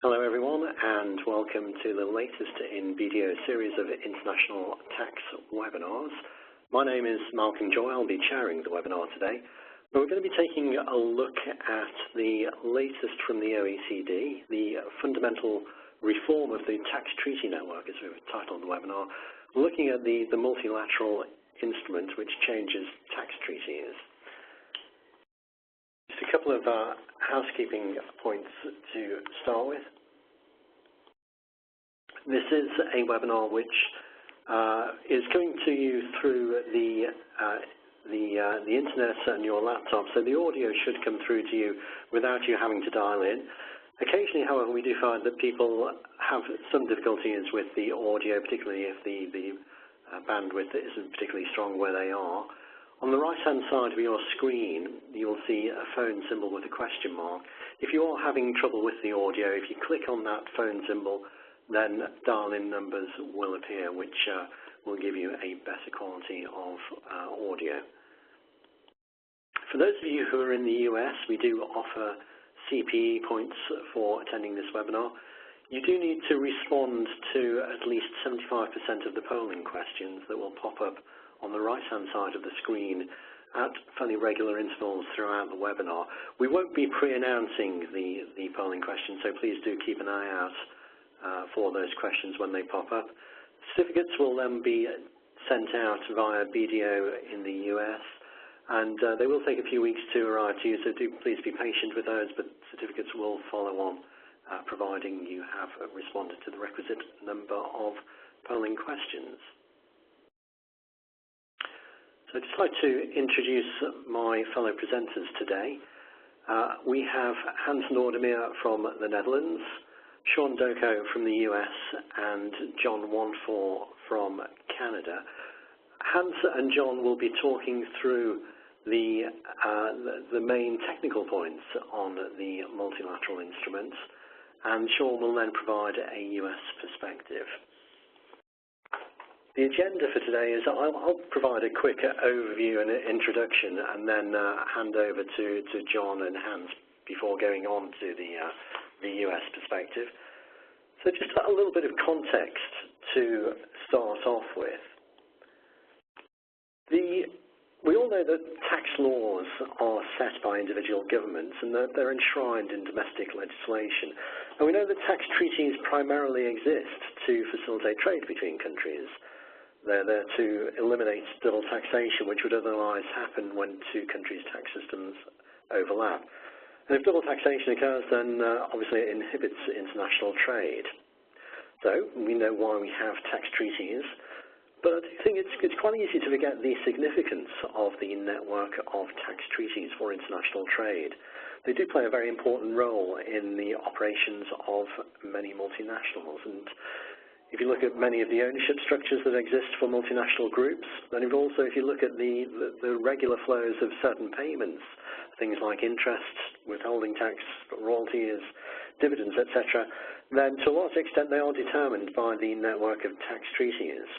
Hello everyone, and welcome to the latest in BDO series of international tax webinars. My name is Malcolm Joy. I'll be chairing the webinar today. But we're going to be taking a look at the latest from the OECD, the fundamental reform of the tax treaty network, as we've titled the webinar, looking at the multilateral instrument which changes tax treaties. Just a couple of housekeeping points to start with. This is a webinar which is coming to you through the internet and your laptop, so the audio should come through to you without you having to dial in. Occasionally, however, we do find that people have some difficulties with the audio, particularly if the bandwidth isn't particularly strong where they are. On the right-hand side of your screen, you'll see a phone symbol with a question mark. If you are having trouble with the audio, if you click on that phone symbol, then dial-in numbers will appear, which will give you a better quality of audio. For those of you who are in the US, we do offer CPE points for attending this webinar. You do need to respond to at least 75% of the polling questions that will pop up on the right-hand side of the screen at fairly regular intervals throughout the webinar. We won't be pre-announcing the polling questions, so please do keep an eye out for those questions when they pop up. Certificates will then be sent out via BDO in the US, and they will take a few weeks to arrive to you, so do please be patient with those, but certificates will follow on, providing you have responded to the requisite number of polling questions. So I'd just like to introduce my fellow presenters today. We have Hans Noordemir from the Netherlands, Sean Doko from the US, and John Wanfor from Canada. Hans and John will be talking through the main technical points on the multilateral instruments, and Sean will then provide a US perspective. The agenda for today is I'll provide a quick overview and introduction, and then hand over to John and Hans before going on to the US perspective. So just a little bit of context to start off with. We all know that tax laws are set by individual governments and that they're enshrined in domestic legislation. And we know that tax treaties primarily exist to facilitate trade between countries. They're there to eliminate double taxation, which would otherwise happen when two countries' tax systems overlap. And if double taxation occurs, then obviously it inhibits international trade. So we know why we have tax treaties, but I think it's quite easy to forget the significance of the network of tax treaties for international trade. They do play a very important role in the operations of many multinationals, and if you look at many of the ownership structures that exist for multinational groups, and also if you look at the regular flows of certain payments, things like interest, withholding tax, royalties, dividends, etc., then to a large extent they are determined by the network of tax treaties.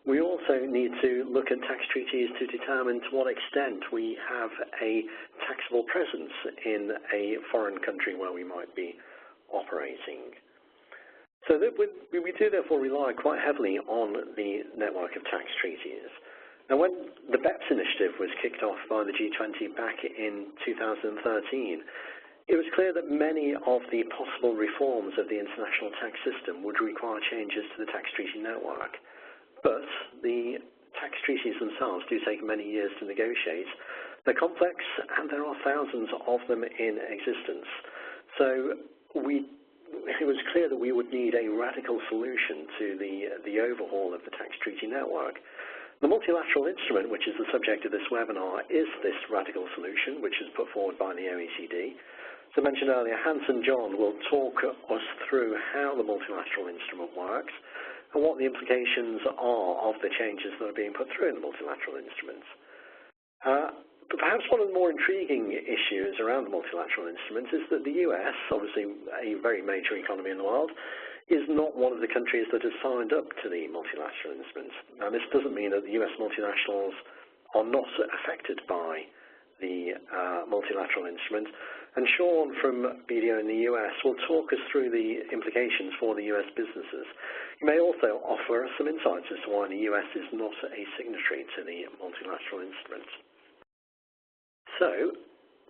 We also need to look at tax treaties to determine to what extent we have a taxable presence in a foreign country where we might be operating. So that we do therefore rely quite heavily on the network of tax treaties. Now, when the BEPS initiative was kicked off by the G20 back in 2013, it was clear that many of the possible reforms of the international tax system would require changes to the tax treaty network. But the tax treaties themselves do take many years to negotiate. They're complex, and there are thousands of them in existence. So it was clear that we would need a radical solution to the overhaul of the tax treaty network. The multilateral instrument, which is the subject of this webinar, is this radical solution, which is put forward by the OECD. As I mentioned earlier, Hans and John will talk us through how the multilateral instrument works and what the implications are of the changes that are being put through in the multilateral instruments. But perhaps one of the more intriguing issues around the multilateral instruments is that the US, obviously a very major economy in the world, is not one of the countries that has signed up to the multilateral instruments. Now, this doesn't mean that the US multinationals are not affected by the multilateral instrument. And Sean from BDO in the US will talk us through the implications for the US businesses. He may also offer us some insights as to why the US is not a signatory to the multilateral instrument. So,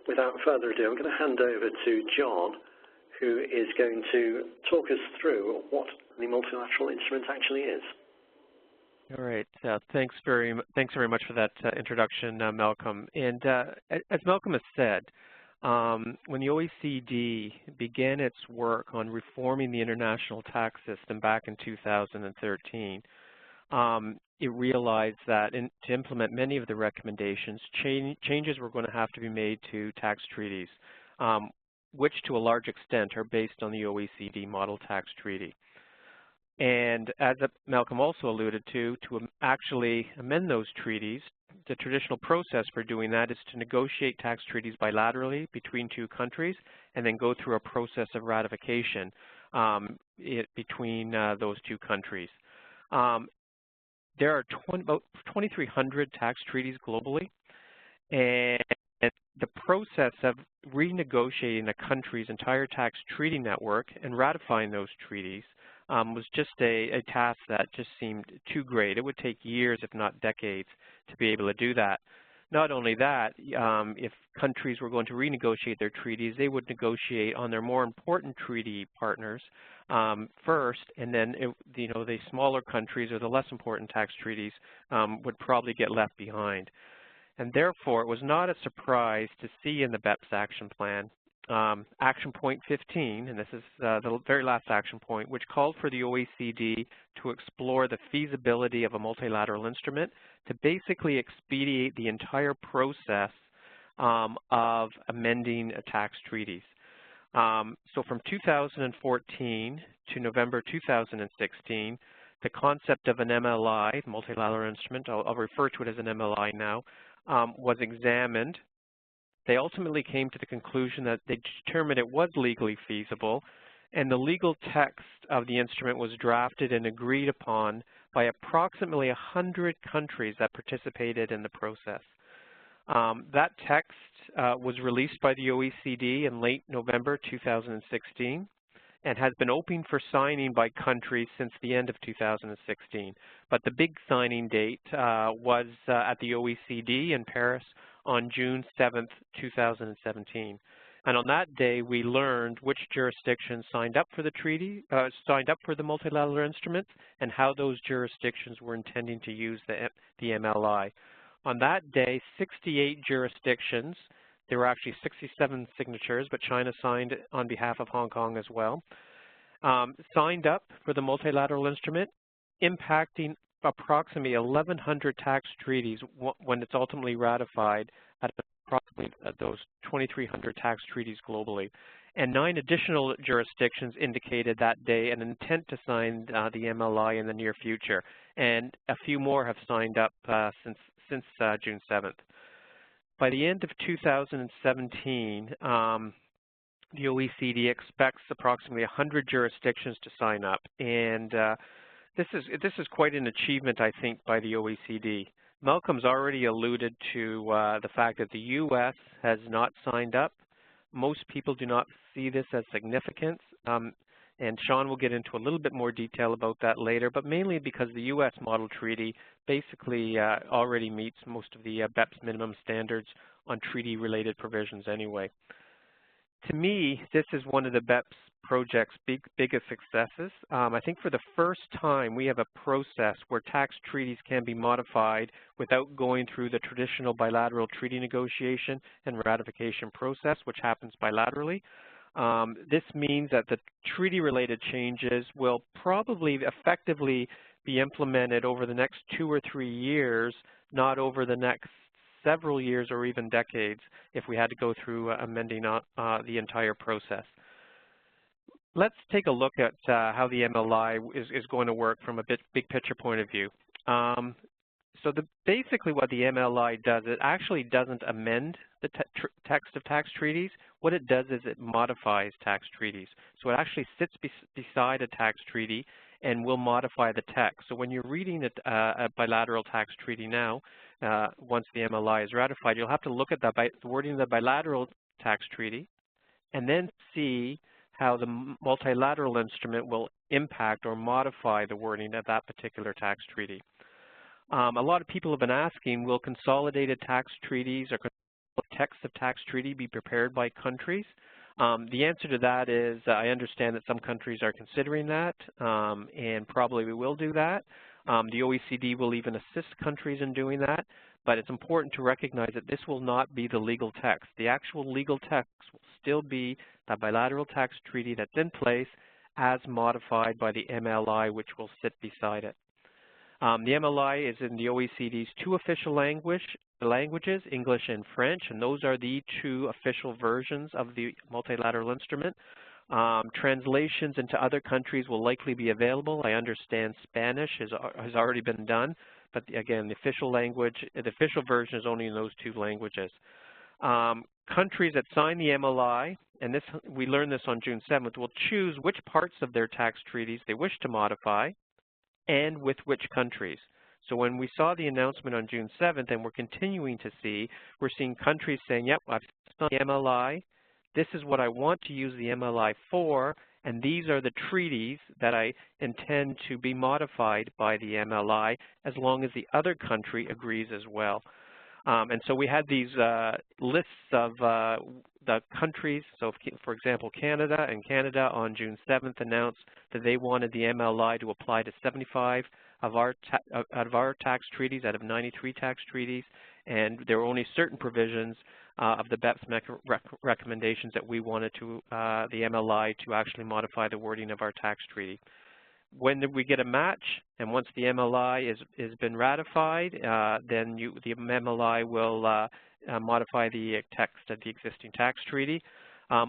without further ado, I'm going to hand over to John, who is going to talk us through what the multilateral instrument actually is. All right. Thanks very much for that introduction, Malcolm. And as Malcolm has said, when the OECD began its work on reforming the international tax system back in 2013, it realized that to implement many of the recommendations, changes were going to have to be made to tax treaties, which to a large extent are based on the OECD Model Tax Treaty. And as Malcolm also alluded to actually amend those treaties, the traditional process for doing that is to negotiate tax treaties bilaterally between two countries and then go through a process of ratification between those two countries. There are about 2,300 tax treaties globally, and the process of renegotiating a country's entire tax treaty network and ratifying those treaties was just a task that just seemed too great. It would take years, if not decades, to be able to do that. Not only that, if countries were going to renegotiate their treaties, they would negotiate on their more important treaty partners first, and then the smaller countries or the less important tax treaties would probably get left behind. And therefore, it was not a surprise to see in the BEPS action plan action point 15, and this is the very last action point, which called for the OECD to explore the feasibility of a multilateral instrument to basically expedite the entire process of amending tax treaties. So from 2014 to November 2016, the concept of an MLI, multilateral instrument, I'll refer to it as an MLI now, was examined. They ultimately came to the conclusion that they determined it was legally feasible, and the legal text of the instrument was drafted and agreed upon by approximately 100 countries that participated in the process. That text was released by the OECD in late November 2016 and has been open for signing by countries since the end of 2016. But the big signing date was at the OECD in Paris on June 7th, 2017. And on that day, we learned which jurisdictions signed up for the treaty, signed up for the multilateral instruments, and how those jurisdictions were intending to use the MLI. On that day, 68 jurisdictions, there were actually 67 signatures, but China signed on behalf of Hong Kong as well, signed up for the multilateral instrument, impacting approximately 1,100 tax treaties when it's ultimately ratified at approximately those 2,300 tax treaties globally. And 9 additional jurisdictions indicated that day an intent to sign the MLI in the near future, and a few more have signed up since June 7th. By the end of 2017, the OECD expects approximately 100 jurisdictions to sign up, and this is quite an achievement, I think, by the OECD. Malcolm's already alluded to the fact that the U.S. has not signed up. Most people do not see this as significant, and Sean will get into a little bit more detail about that later, but mainly because the U.S. Model Treaty basically already meets most of the BEPS minimum standards on treaty-related provisions anyway. To me, this is one of the BEPS project's biggest successes. I think for the first time, we have a process where tax treaties can be modified without going through the traditional bilateral treaty negotiation and ratification process, which happens bilaterally. This means that the treaty-related changes will probably effectively be implemented over the next 2 or 3 years, not over the next several years or even decades if we had to go through amending the entire process. Let's take a look at how the MLI is going to work from a big picture point of view. So basically what the MLI does, it actually doesn't amend the text of tax treaties. What it does is it modifies tax treaties. So it actually sits beside a tax treaty and will modify the text. So when you're reading a bilateral tax treaty now, once the MLI is ratified, you'll have to look at the wording of the bilateral tax treaty, and then see how the multilateral instrument will impact or modify the wording of that particular tax treaty. A lot of people have been asking, will consolidated tax treaties or text of tax treaty be prepared by countries? The answer to that is I understand that some countries are considering that, and probably we will do that. The OECD will even assist countries in doing that, but it's important to recognize that this will not be the legal text. The actual legal text will still be the bilateral tax treaty that's in place as modified by the MLI, which will sit beside it. The MLI is in the OECD's two official languages, English and French, and those are the two official versions of the multilateral instrument. Translations into other countries will likely be available. I understand Spanish has already been done, but again, the official version is only in those two languages. Countries that sign the MLI, and we learned this on June 7th, will choose which parts of their tax treaties they wish to modify and with which countries. So when we saw the announcement on June 7th, and we're continuing to see, we're seeing countries saying, yep, I've signed the MLI, this is what I want to use the MLI for, and these are the treaties that I intend to be modified by the MLI as long as the other country agrees as well. And so we had these lists of the countries. So, for example, Canada on June 7th announced that they wanted the MLI to apply to 75 of our tax treaties out of 93 tax treaties, and there were only certain provisions of the BEPS recommendations that we wanted to the MLI to actually modify the wording of our tax treaty. When we get a match, and once the MLI has been ratified, then the MLI will modify the text of the existing tax treaty.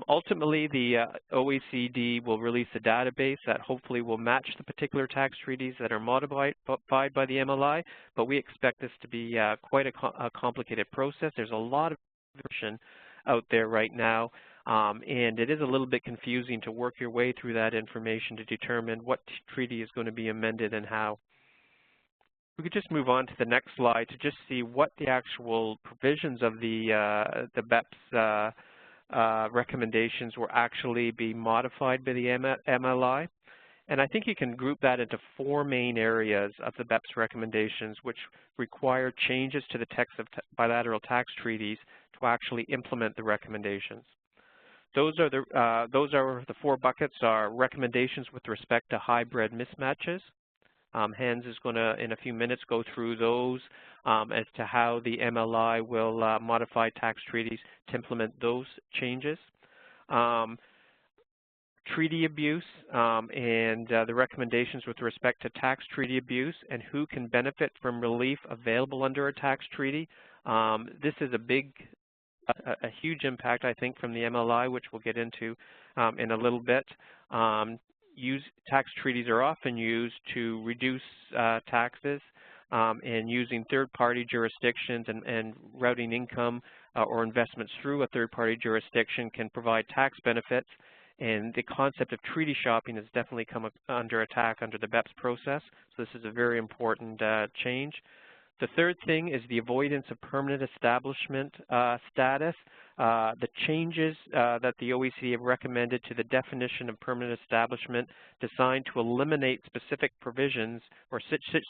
Ultimately, the OECD will release a database that hopefully will match the particular tax treaties that are modified by the MLI, but we expect this to be quite a complicated process. There's a lot of information out there right now, and it is a little bit confusing to work your way through that information to determine what treaty is going to be amended and how. We could just move on to the next slide to just see what the actual provisions of the BEPS recommendations will actually be modified by the MLI. And I think you can group that into four main areas of the BEPS recommendations, which require changes to the text of bilateral tax treaties to actually implement the recommendations. Those are the four buckets: are recommendations with respect to hybrid mismatches. Hans is going to, in a few minutes, go through those as to how the MLI will modify tax treaties to implement those changes. Treaty abuse and the recommendations with respect to tax treaty abuse and who can benefit from relief available under a tax treaty. This is a huge impact, I think, from the MLI, which we'll get into in a little bit. Tax treaties are often used to reduce taxes, and using third-party jurisdictions and routing income or investments through a third-party jurisdiction can provide tax benefits. And the concept of treaty shopping has definitely come under attack under the BEPS process. So this is a very important change. The third thing is the avoidance of permanent establishment status. The changes that the OECD have recommended to the definition of permanent establishment designed to eliminate specific provisions or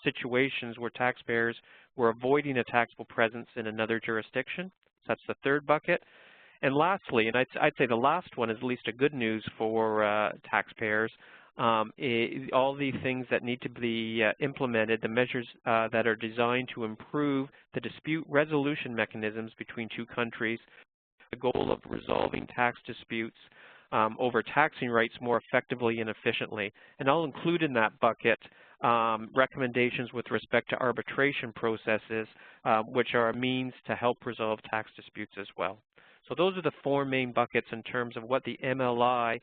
situations where taxpayers were avoiding a taxable presence in another jurisdiction. So that's the third bucket. And lastly, and I'd say the last one is at least a good news for taxpayers, all the things that need to be implemented, the measures that are designed to improve the dispute resolution mechanisms between two countries, the goal of resolving tax disputes over taxing rights more effectively and efficiently. And I'll include in that bucket recommendations with respect to arbitration processes, which are a means to help resolve tax disputes as well. So those are the four main buckets in terms of what the MLI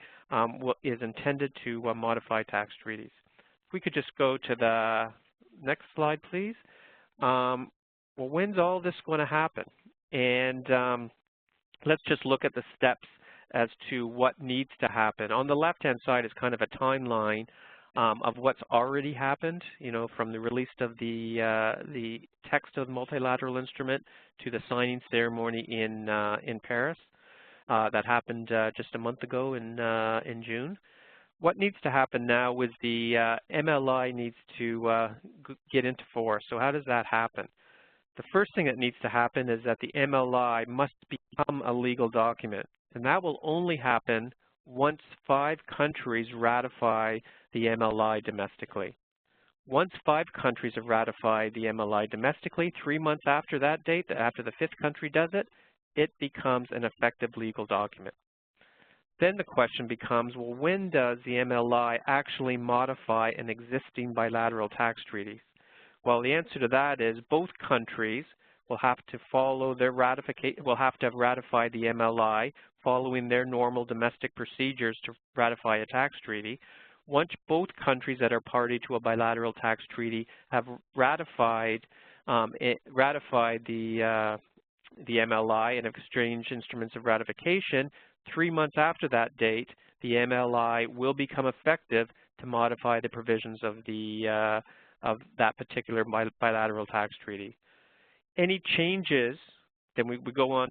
is intended to modify tax treaties. If we could just go to the next slide, please. Well, when's all this going to happen? And let's just look at the steps as to what needs to happen. On the left-hand side is kind of a timeline of what's already happened, from the release of the text of the multilateral instrument to the signing ceremony in Paris. that happened just a month ago in June. What needs to happen now is the MLI needs to get into force. So how does that happen? The first thing that needs to happen is that the MLI must become a legal document, and that will only happen once 5 countries ratify the MLI domestically. Once 5 countries have ratified the MLI domestically, 3 months after that date, after the 5th country does it, it becomes an effective legal document. Then the question becomes, well, when does the MLI actually modify an existing bilateral tax treaty? Well, the answer to that is both countries will have to follow their will have to have ratified the MLI following their normal domestic procedures to ratify a tax treaty. Once both countries that are party to a bilateral tax treaty have ratified the MLI and exchanged instruments of ratification, 3 months after that date, the MLI will become effective to modify the provisions of that particular bilateral tax treaty. Any changes, then we go on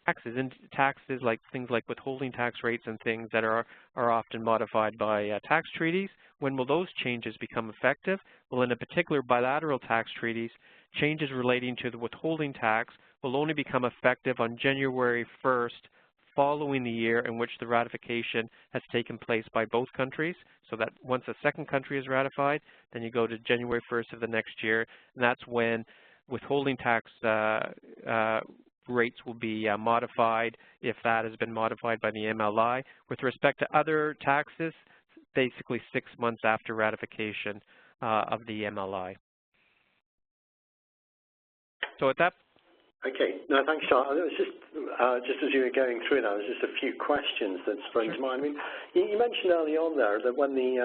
taxes, and taxes like things like withholding tax rates and things that are often modified by tax treaties. When will those changes become effective? Well, in a particular bilateral tax treaties, changes relating to the withholding tax will only become effective on January 1st following the year in which the ratification has taken place by both countries. So that once a second country is ratified, then you go to January 1st of the next year, and that's when withholding tax rates will be modified if that has been modified by the MLI. With respect to other taxes, basically 6 months after ratification of the MLI. So at that. Okay, no, thanks, Charles. It was just as you were going through that, there was just a few questions that sprang to mind. I mean, you mentioned early on there that when the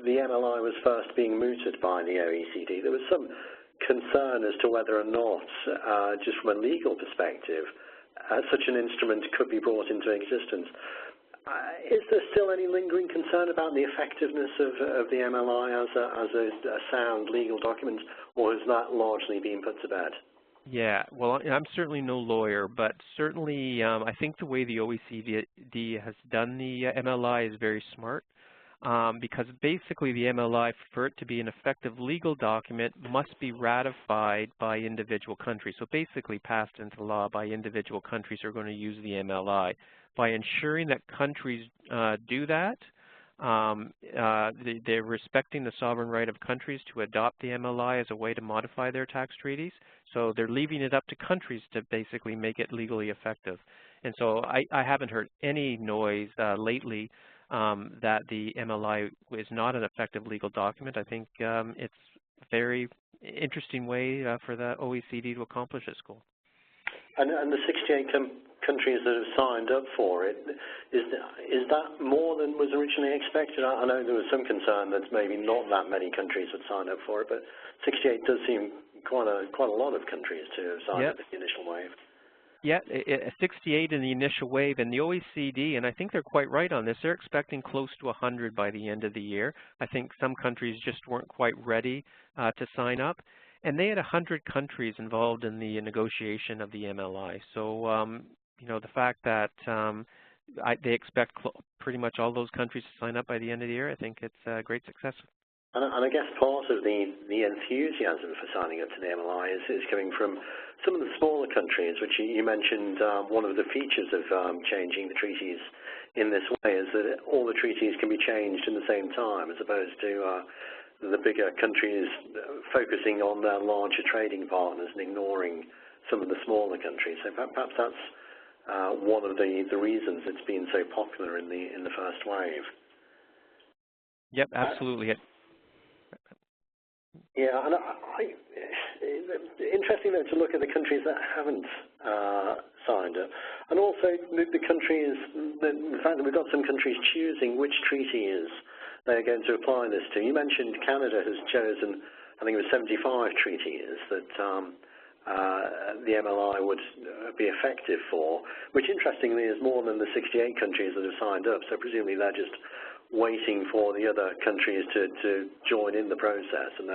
MLI was first being mooted by the OECD, there was some concern as to whether or not, just from a legal perspective, such an instrument could be brought into existence. Is there still any lingering concern about the effectiveness of the MLI as a sound legal document, or has that largely been put to bed? Yeah, well, I'm certainly no lawyer, but certainly I think the way the OECD has done the MLI is very smart, because basically the MLI, for it to be an effective legal document, must be ratified by individual countries. So basically passed into law by individual countries who are going to use the MLI. By ensuring that countries do that, they're respecting the sovereign right of countries to adopt the MLI as a way to modify their tax treaties. So they're leaving it up to countries to basically make it legally effective. And so I haven't heard any noise lately that the MLI is not an effective legal document. I think it's a very interesting way for the OECD to accomplish its goal. And the 68 countries that have signed up for it, is that more than was originally expected? I know there was some concern that maybe not that many countries would sign up for it, but 68 does seem quite a lot of countries to have signed up in the initial wave. Yeah, 68 in the initial wave, and the OECD, and I think they're quite right on this, they're expecting close to 100 by the end of the year. I think some countries just weren't quite ready to sign up. And they had 100 countries involved in the negotiation of the MLI. So, you know, the fact that they expect pretty much all those countries to sign up by the end of the year, I think it's a great success. And I guess part of the enthusiasm for signing up to the MLI is coming from some of the smaller countries, which you mentioned. One of the features of changing the treaties in this way is that all the treaties can be changed in the same time, as opposed to the bigger countries focusing on their larger trading partners and ignoring some of the smaller countries. So perhaps that's one of the reasons it's been so popular in the first wave. Yep, absolutely. Yeah, and interesting though to look at the countries that haven't signed up, and also the countries. The fact that we've got some countries choosing which treaties they're going to apply this to. You mentioned Canada has chosen, I think it was 75 treaties that the MLI would be effective for, which interestingly is more than the 68 countries that have signed up. So presumably they're just waiting for the other countries to join in the process, and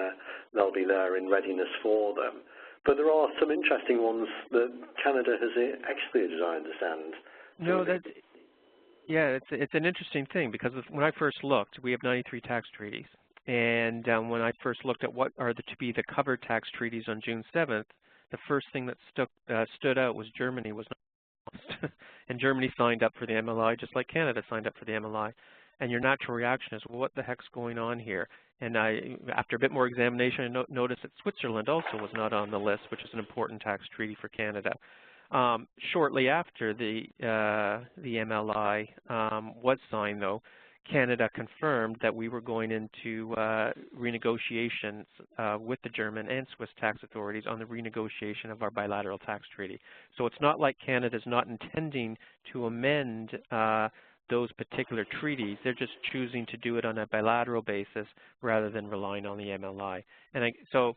they'll be there in readiness for them. But there are some interesting ones that Canada has excluded, I understand, No, yeah, it's an interesting thing because when I first looked, we have 93 tax treaties, and when I first looked at what are to be the covered tax treaties on June 7th, the first thing that stood out was Germany was not and Germany signed up for the MLI just like Canada signed up for the MLI. And your natural reaction is, well, what the heck's going on here? And after a bit more examination, I noticed that Switzerland also was not on the list, which is an important tax treaty for Canada. Shortly after the MLI was signed, though, Canada confirmed that we were going into renegotiations with the German and Swiss tax authorities on the renegotiation of our bilateral tax treaty. So it's not like Canada's not intending to amend those particular treaties. They're just choosing to do it on a bilateral basis rather than relying on the MLI. And so,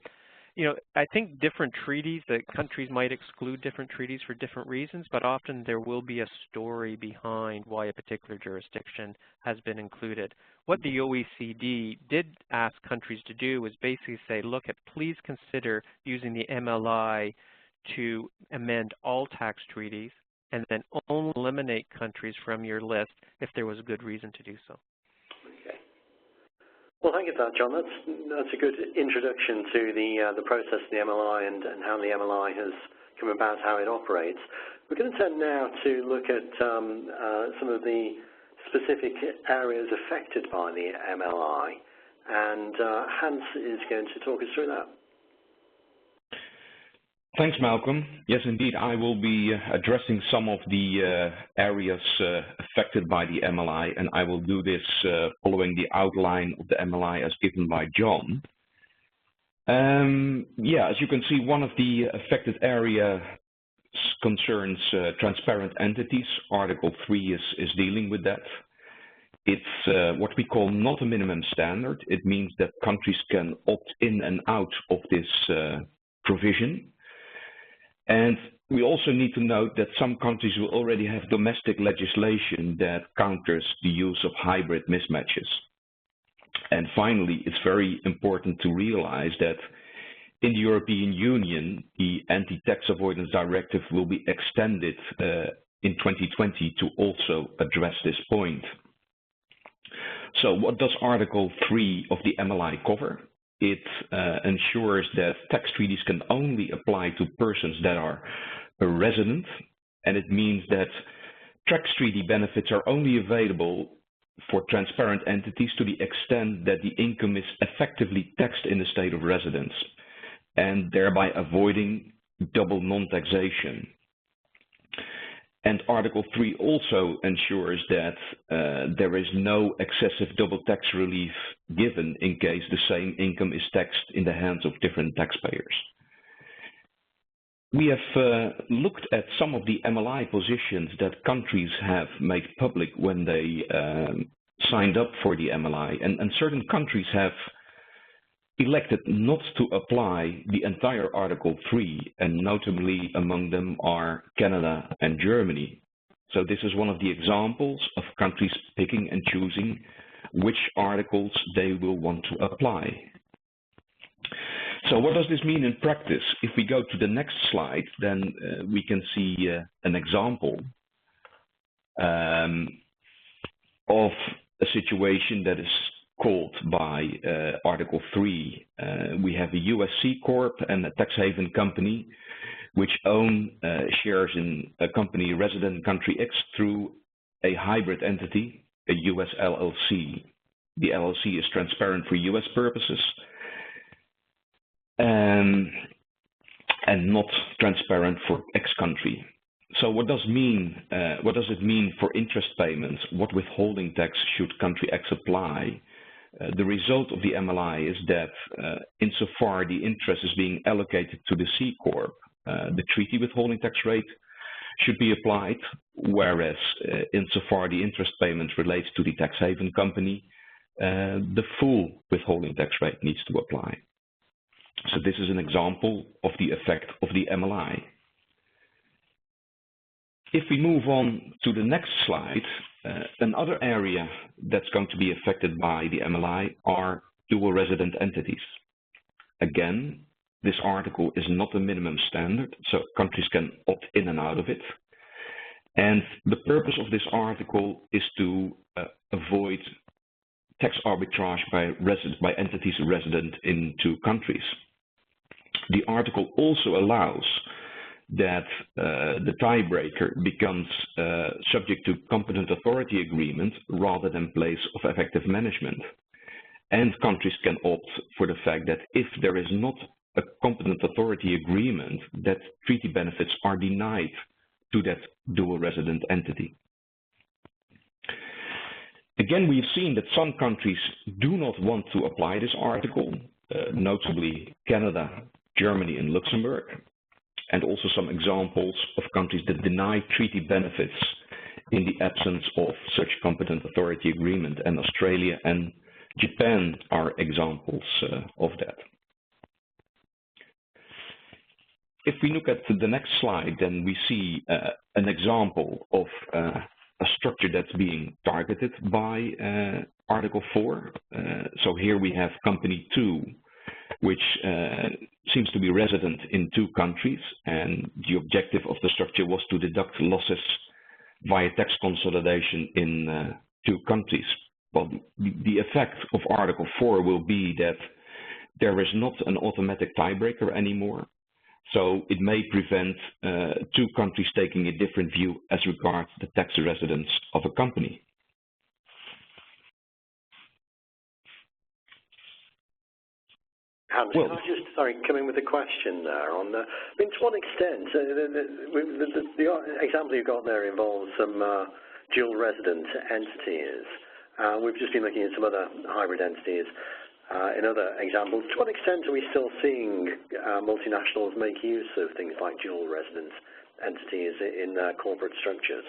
you know, I think different treaties, that countries might exclude different treaties for different reasons, but often there will be a story behind why a particular jurisdiction has been included. What the OECD did ask countries to do was basically say, look, please consider using the MLI to amend all tax treaties and then only eliminate countries from your list if there was a good reason to do so. Okay. Well, thank you for that, John. That's a good introduction to the process of the MLI and how the MLI has come about, how it operates. We're going to turn now to look at some of the specific areas affected by the MLI, and Hans is going to talk us through that. Thanks, Malcolm. Yes, indeed, I will be addressing some of the areas affected by the MLI, and I will do this following the outline of the MLI as given by John. Yeah, as you can see, one of the affected areas concerns transparent entities. Article 3 is dealing with that. It's what we call not a minimum standard. It means that countries can opt in and out of this provision. And we also need to note that some countries will already have domestic legislation that counters the use of hybrid mismatches. And finally, it's very important to realize that in the European Union, the Anti-Tax Avoidance Directive will be extended in 2020 to also address this point. So what does Article 3 of the MLI cover? It ensures that tax treaties can only apply to persons that are a resident, and it means that tax treaty benefits are only available for transparent entities to the extent that the income is effectively taxed in the state of residence, and thereby avoiding double non-taxation. And Article 3 also ensures that there is no excessive double tax relief given in case the same income is taxed in the hands of different taxpayers. We have looked at some of the MLI positions that countries have made public when they signed up for the MLI, and certain countries have elected not to apply the entire Article 3, and notably among them are Canada and Germany. So this is one of the examples of countries picking and choosing which articles they will want to apply. So what does this mean in practice? If we go to the next slide, then we can see an example of a situation that is called by Article 3. We have a US C Corp and a tax haven company which own shares in a company resident in country X through a hybrid entity, a US LLC. The LLC is transparent for US purposes and not transparent for X country. So what does it mean for interest payments? What withholding tax should country X apply? The result of the MLI is that insofar the interest is being allocated to the C Corp, the treaty withholding tax rate should be applied, whereas insofar the interest payment relates to the tax haven company, the full withholding tax rate needs to apply. So this is an example of the effect of the MLI. If we move on to the next slide, another area that's going to be affected by the MLI are dual resident entities. Again, this article is not a minimum standard, so countries can opt in and out of it. And the purpose of this article is to avoid tax arbitrage by entities resident in two countries. The article also allows that the tiebreaker becomes subject to competent authority agreement rather than place of effective management. And countries can opt for the fact that if there is not a competent authority agreement, that treaty benefits are denied to that dual resident entity. Again, we've seen that some countries do not want to apply this article, notably Canada, Germany, and Luxembourg, and also some examples of countries that deny treaty benefits in the absence of such competent authority agreement, and Australia and Japan are examples of that. If we look at the next slide, then we see an example of a structure that's being targeted by Article 4. So here we have Company 2, which seems to be resident in two countries, and the objective of the structure was to deduct losses via tax consolidation in two countries. Well, the effect of Article 4 will be that there is not an automatic tiebreaker anymore. So it may prevent two countries taking a different view as regards the tax residence of a company. Hans, can I just, come in with a question there on the, I mean, to what extent, the example you've got there involves some dual resident entities. We've just been looking at some other hybrid entities in other examples. To what extent are we still seeing multinationals make use of things like dual resident entities in corporate structures?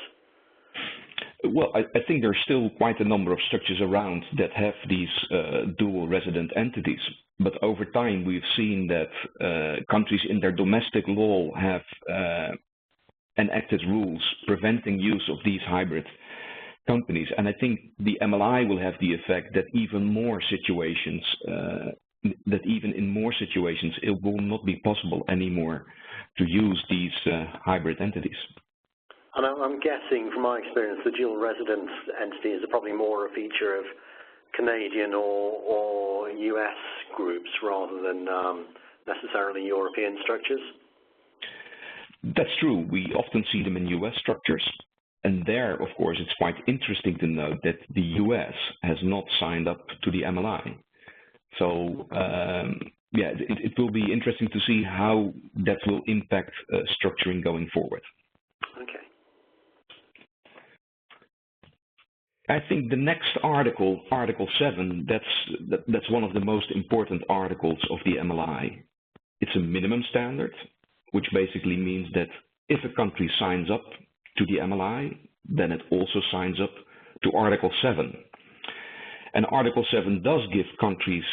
Well, I think there's still quite a number of structures around that have these dual resident entities. But over time, we've seen that countries in their domestic law have enacted rules preventing use of these hybrid companies. And I think the MLI will have the effect that even in more situations, it will not be possible anymore to use these hybrid entities. And I'm guessing, from my experience, the dual residence entities are probably more a feature of Canadian or US groups rather than necessarily European structures. That's true. We often see them in US structures. And there, of course, it's quite interesting to note that the US has not signed up to the MLI. So, yeah, it will be interesting to see how that will impact structuring going forward. Okay. I think the next article, Article 7, that's one of the most important articles of the MLI. It's a minimum standard, which basically means that if a country signs up to the MLI, then it also signs up to Article 7. And Article 7 does give countries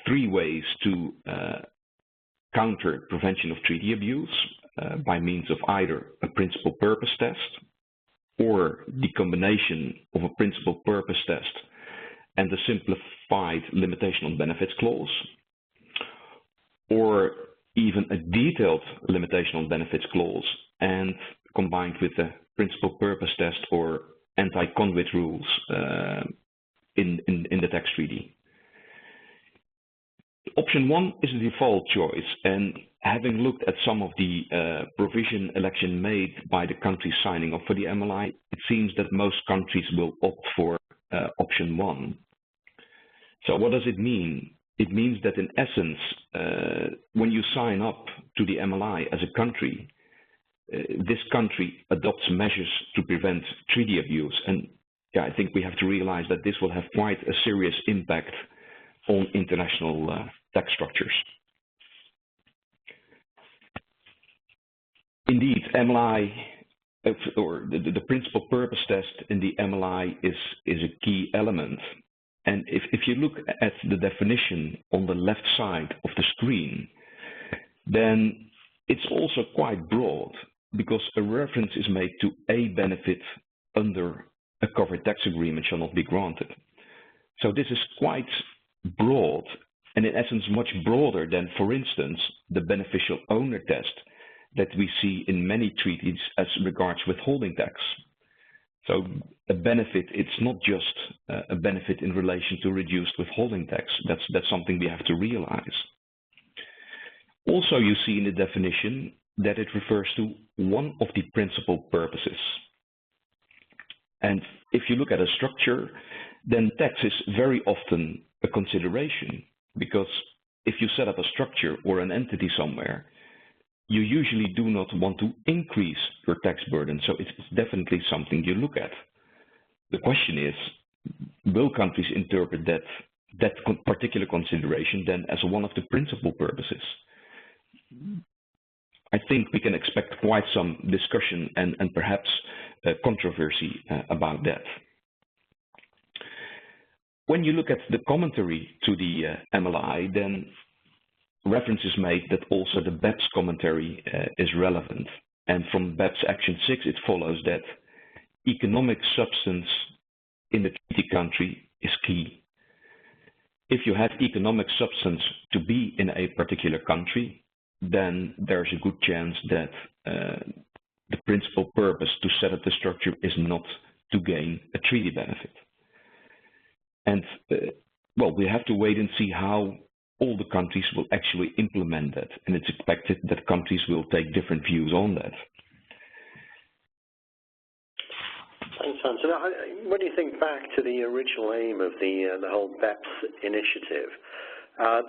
3 ways to counter prevention of treaty abuse by means of either a principal purpose test, or the combination of a principal purpose test and the simplified limitation on benefits clause, or even a detailed limitation on benefits clause and combined with the principal purpose test or anti-conduit rules in the tax treaty. Option 1 is the default choice, and having looked at some of the provision election made by the countries signing up for the MLI, it seems that most countries will opt for option 1. So what does it mean? It means that in essence, when you sign up to the MLI as a country, this country adopts measures to prevent treaty abuse. And yeah, I think we have to realize that this will have quite a serious impact on international tax structures. Indeed, MLI, or the principal purpose test in the MLI is a key element. And if you look at the definition on the left side of the screen, then it's also quite broad, because a reference is made to a benefit under a covered tax agreement shall not be granted. So this is quite broad, and in essence much broader than, for instance, the beneficial owner test that we see in many treaties as regards withholding tax. So a benefit, it's not just a benefit in relation to reduced withholding tax. That's something we have to realize. Also, you see in the definition that it refers to one of the principal purposes. And if you look at a structure, then tax is very often a consideration, because if you set up a structure or an entity somewhere, you usually do not want to increase your tax burden. So it's definitely something you look at. The question is, will countries interpret that particular consideration then as one of the principal purposes? I think we can expect quite some discussion and perhaps controversy about that. When you look at the commentary to the MLI, then reference is made that also the BEPS commentary is relevant. And from BEPS Action 6, it follows that economic substance in the treaty country is key. If you have economic substance to be in a particular country, then there's a good chance that the principal purpose to set up the structure is not to gain a treaty benefit. And, well, we have to wait and see how all the countries will actually implement that. And it's expected that countries will take different views on that. Thanks, Hans. So when you think back to the original aim of the whole BEPS initiative,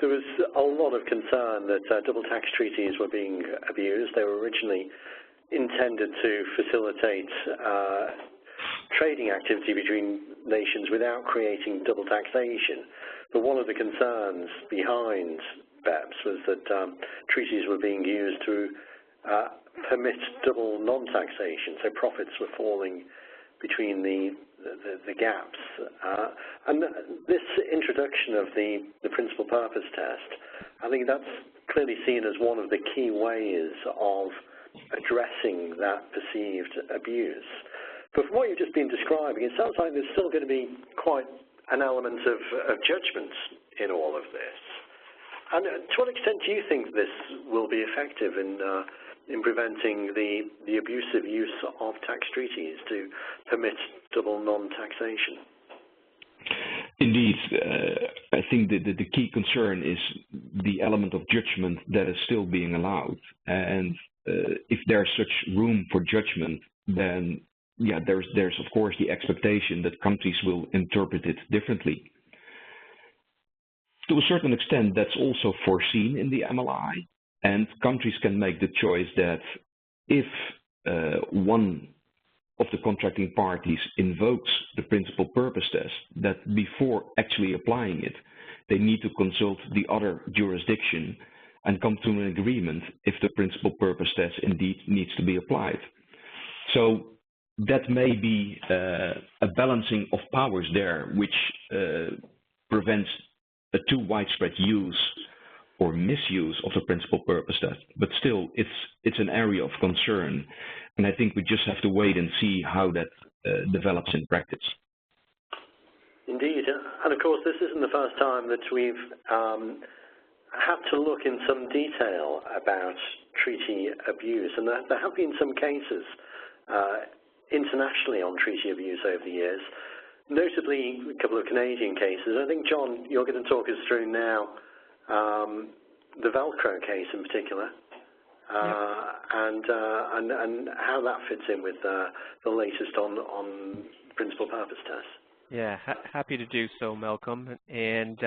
there was a lot of concern that double tax treaties were being abused. They were originally intended to facilitate trading activity between nations without creating double taxation. But one of the concerns behind BEPS was that treaties were being used to permit double non-taxation, so profits were falling between the gaps. And this introduction of the principal purpose test, I think that's clearly seen as one of the key ways of addressing that perceived abuse. But from what you've just been describing, it sounds like there's still going to be quite an element of judgment in all of this. And to what extent do you think this will be effective in preventing the abusive use of tax treaties to permit double non-taxation? Indeed, I think that the key concern is the element of judgment that is still being allowed. And if there's such room for judgment, then yeah, there's of course the expectation that countries will interpret it differently. To a certain extent, that's also foreseen in the MLI, and countries can make the choice that if one of the contracting parties invokes the principal purpose test, that before actually applying it, they need to consult the other jurisdiction and come to an agreement if the principal purpose test indeed needs to be applied. So that may be a balancing of powers there, which prevents a too widespread use or misuse of the principal purpose test. But still, it's an area of concern, and I think we just have to wait and see how that develops in practice. Indeed, and of course, this isn't the first time that we've had to look in some detail about treaty abuse, and there have been some cases internationally on treaty abuse over the years, notably a couple of Canadian cases. I think, John, you're going to talk us through now the Velcro case in particular, and how that fits in with the latest on principal purpose test. Yeah, happy to do so, Malcolm. And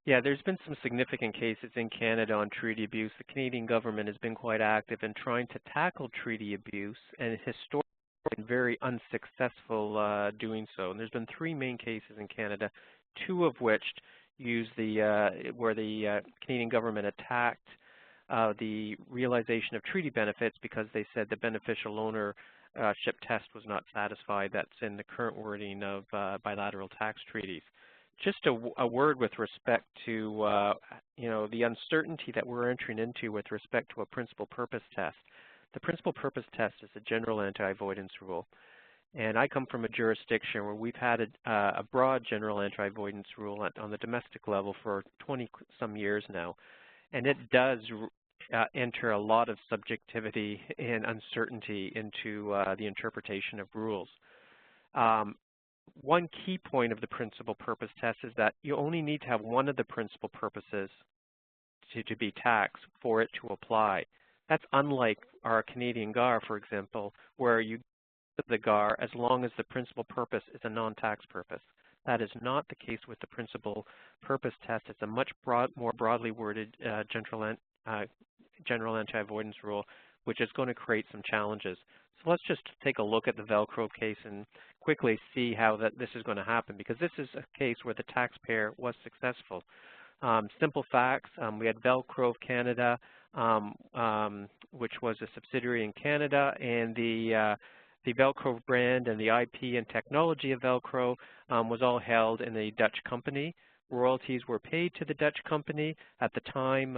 yeah, there's been some significant cases in Canada on treaty abuse. The Canadian government has been quite active in trying to tackle treaty abuse, and historically been very unsuccessful doing so. And there's been three main cases in Canada, two of which use where the Canadian government attacked the realization of treaty benefits because they said the beneficial ownership test was not satisfied. That's in the current wording of bilateral tax treaties. Just a word with respect to the uncertainty that we're entering into with respect to a principal purpose test. The principal purpose test is a general anti-avoidance rule, and I come from a jurisdiction where we've had a broad general anti-avoidance rule on the domestic level for 20-some years now, and it does enter a lot of subjectivity and uncertainty into the interpretation of rules. One key point of the principal purpose test is that you only need to have one of the principal purposes to be taxed for it to apply. That's unlike our Canadian GAR, for example, where you get the GAR as long as the principal purpose is a non-tax purpose. That is not the case with the principal purpose test. It's a much more broadly worded general anti-avoidance rule, which is going to create some challenges. So let's just take a look at the Velcro case and quickly see how this is going to happen, because this is a case where the taxpayer was successful. Simple facts, we had Velcro Canada, which was a subsidiary in Canada, and the Velcro brand and the IP and technology of Velcro was all held in a Dutch company. Royalties were paid to the Dutch company. At the time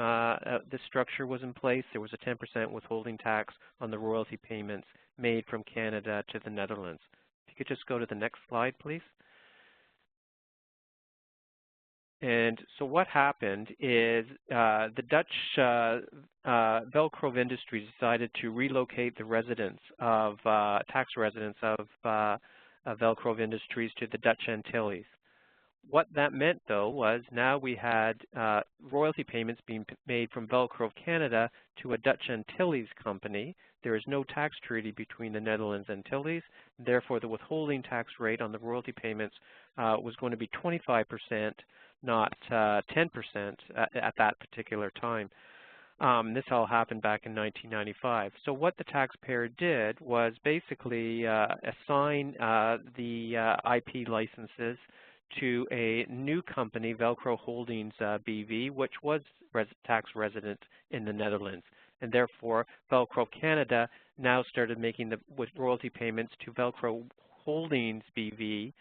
this structure was in place, there was a 10% withholding tax on the royalty payments made from Canada to the Netherlands. If you could just go to the next slide, please. And so what happened is the Dutch Velcro Industries decided to relocate the residents of tax residents of Velcro Industries to the Dutch Antilles. What that meant, though, was now we had royalty payments being made from Velcro Canada to a Dutch Antilles company. There is no tax treaty between the Netherlands and Antilles. Therefore, the withholding tax rate on the royalty payments was going to be 25%, not 10% at that particular time. This all happened back in 1995. So what the taxpayer did was basically assign the IP licenses to a new company, Velcro Holdings BV, which was tax resident in the Netherlands. And therefore, Velcro Canada now started making the royalty payments to Velcro Holdings BV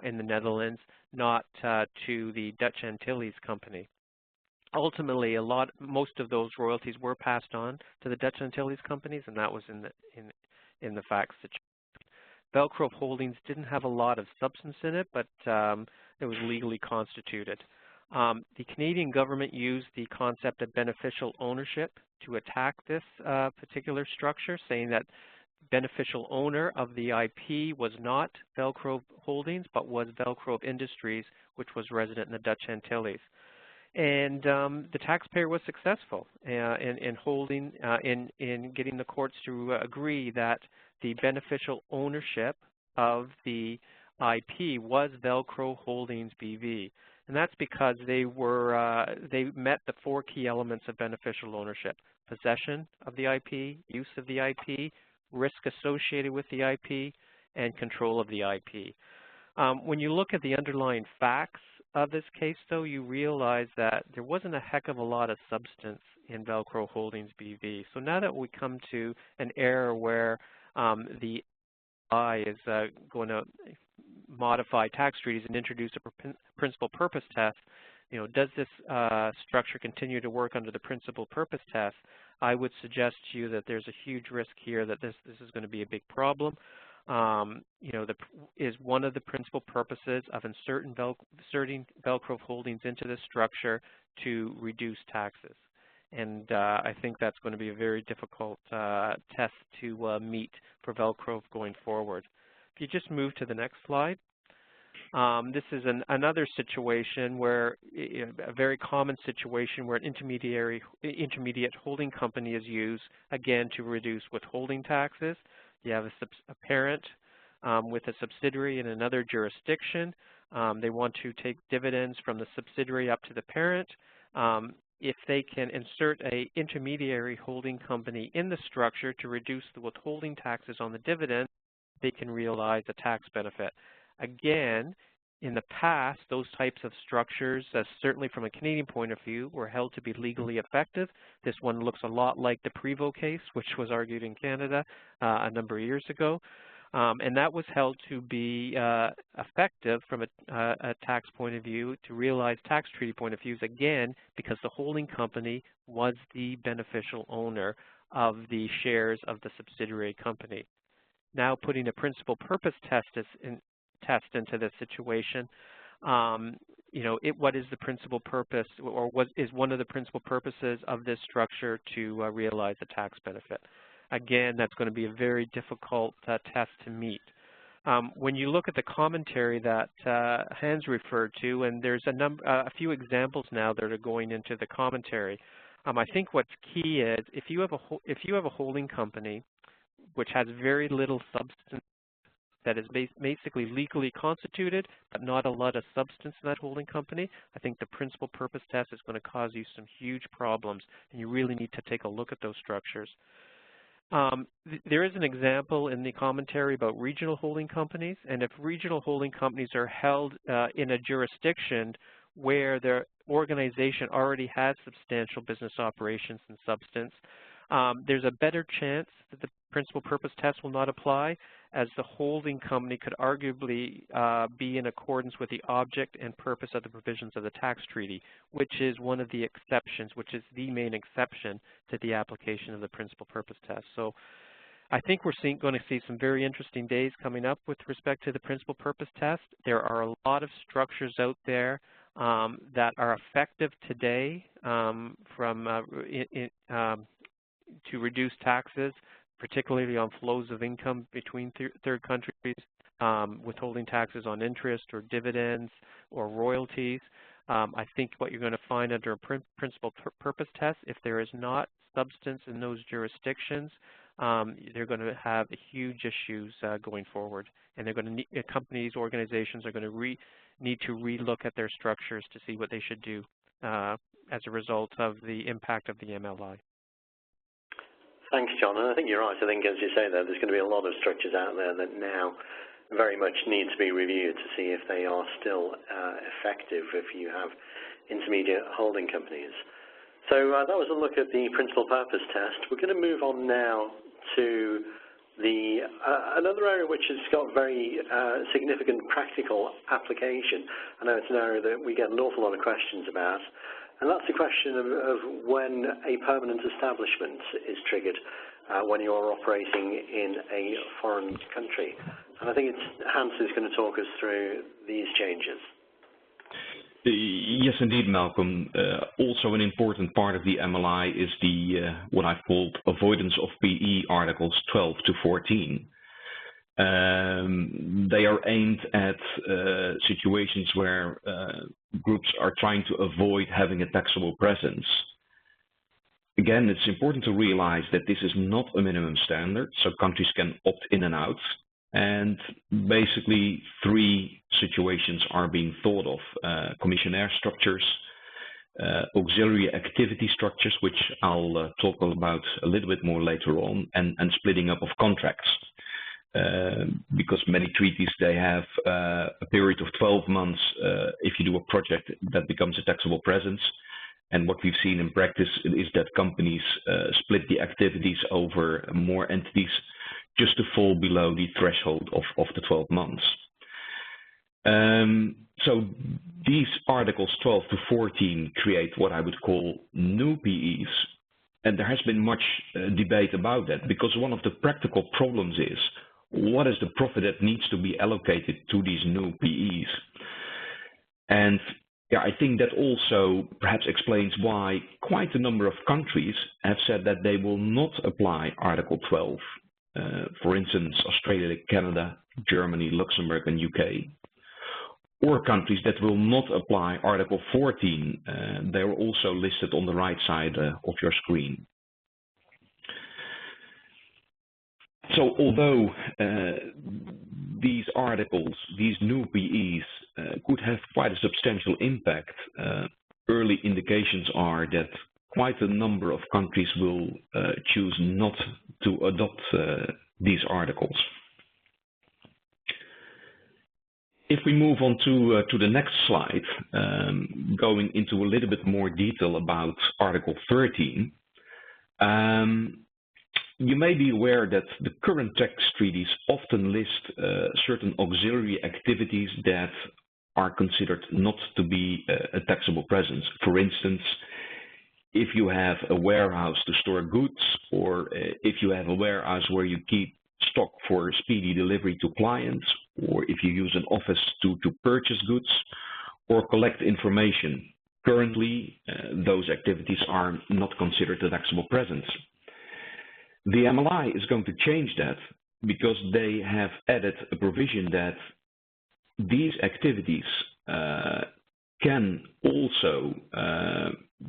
in the Netherlands, not to the Dutch Antilles company. Ultimately, most of those royalties were passed on to the Dutch Antilles companies, and that was in the facts situation. Velcro Holdings didn't have a lot of substance in it, but it was legally constituted. The Canadian government used the concept of beneficial ownership to attack this particular structure, saying that beneficial owner of the IP was not Velcro Holdings, but was Velcro Industries, which was resident in the Dutch Antilles. And the taxpayer was successful in getting the courts to agree that the beneficial ownership of the IP was Velcro Holdings BV. And that's because they met the 4 key elements of beneficial ownership: possession of the IP, use of the IP, risk associated with the IP, and control of the IP. When you look at the underlying facts of this case, though, you realize that there wasn't a heck of a lot of substance in Velcro Holdings BV. So now that we come to an era where the I is going to modify tax treaties and introduce a principal purpose test, does this structure continue to work under the principal purpose test? I would suggest to you that there's a huge risk here that this is going to be a big problem. Is one of the principal purposes of inserting Velcro Holdings into this structure to reduce taxes. And I think that's going to be a very difficult test to meet for Velcro going forward. If you just move to the next slide. This is another situation where, a very common situation where an intermediate holding company is used, again, to reduce withholding taxes. You have a parent with a subsidiary in another jurisdiction. They want to take dividends from the subsidiary up to the parent. If they can insert an intermediary holding company in the structure to reduce the withholding taxes on the dividend, they can realize a tax benefit. Again, in the past, those types of structures, certainly from a Canadian point of view, were held to be legally effective. This one looks a lot like the Prevost case, which was argued in Canada a number of years ago. And that was held to be effective from a tax point of view, to realize tax treaty point of views, again, because the holding company was the beneficial owner of the shares of the subsidiary company. Now putting a principal purpose test into this situation, what is the principal purpose, or is one of the principal purposes of this structure to realize a tax benefit? Again, that's going to be a very difficult test to meet. When you look at the commentary that Hans referred to, and there's a few examples now that are going into the commentary. I think what's key is if you have a holding company which has very little substance, that is basically legally constituted, but not a lot of substance in that holding company, I think the principal purpose test is going to cause you some huge problems, and you really need to take a look at those structures. There is an example in the commentary about regional holding companies, and if regional holding companies are held in a jurisdiction where their organization already has substantial business operations and substance, there's a better chance that the principal purpose test will not apply, as the holding company could arguably be in accordance with the object and purpose of the provisions of the tax treaty, which is one of the exceptions, which is the main exception to the application of the principal purpose test. So I think we're going to see some very interesting days coming up with respect to the principal purpose test. There are a lot of structures out there that are effective today to reduce taxes, particularly on flows of income between third countries, withholding taxes on interest or dividends or royalties. I think what you're going to find under a principal purpose test, if there is not substance in those jurisdictions, they're going to have huge issues going forward, and they're going to need, companies, organizations are going to need to relook at their structures to see what they should do as a result of the impact of the MLI. Thanks, John. And I think you're right. I think, as you say there, there's going to be a lot of structures out there that now very much need to be reviewed to see if they are still effective if you have intermediate holding companies. So that was a look at the principal purpose test. We're going to move on now to another area which has got very significant practical application. I know it's an area that we get an awful lot of questions about. And that's the question of when a permanent establishment is triggered when you are operating in a foreign country. And I think Hans is going to talk us through these changes. Yes, indeed, Malcolm. Also an important part of the MLI is the what I've called avoidance of PE articles 12 to 14. They are aimed at situations where groups are trying to avoid having a taxable presence. Again, it's important to realize that this is not a minimum standard, so countries can opt in and out. And basically, three situations are being thought of: commissionaire structures, auxiliary activity structures, which I'll talk about a little bit more later on, and splitting up of contracts. Because many treaties, they have a period of 12 months if you do a project that becomes a taxable presence. And what we've seen in practice is that companies split the activities over more entities just to fall below the threshold of the 12 months. So these articles 12 to 14 create what I would call new PEs. And there has been much debate about that, because one of the practical problems is, what is the profit that needs to be allocated to these new PEs? And yeah, I think that also perhaps explains why quite a number of countries have said that they will not apply Article 12. For instance, Australia, Canada, Germany, Luxembourg, and UK. Or countries that will not apply Article 14. They are also listed on the right side of your screen. So although these articles, these new PEs, could have quite a substantial impact, early indications are that quite a number of countries will choose not to adopt these articles. If we move on to the next slide, going into a little bit more detail about Article 13, you may be aware that the current tax treaties often list certain auxiliary activities that are considered not to be a taxable presence. For instance, if you have a warehouse to store goods, or if you have a warehouse where you keep stock for speedy delivery to clients, or if you use an office to purchase goods, or collect information. Currently, those activities are not considered a taxable presence. The MLI is going to change that because they have added a provision that these activities can also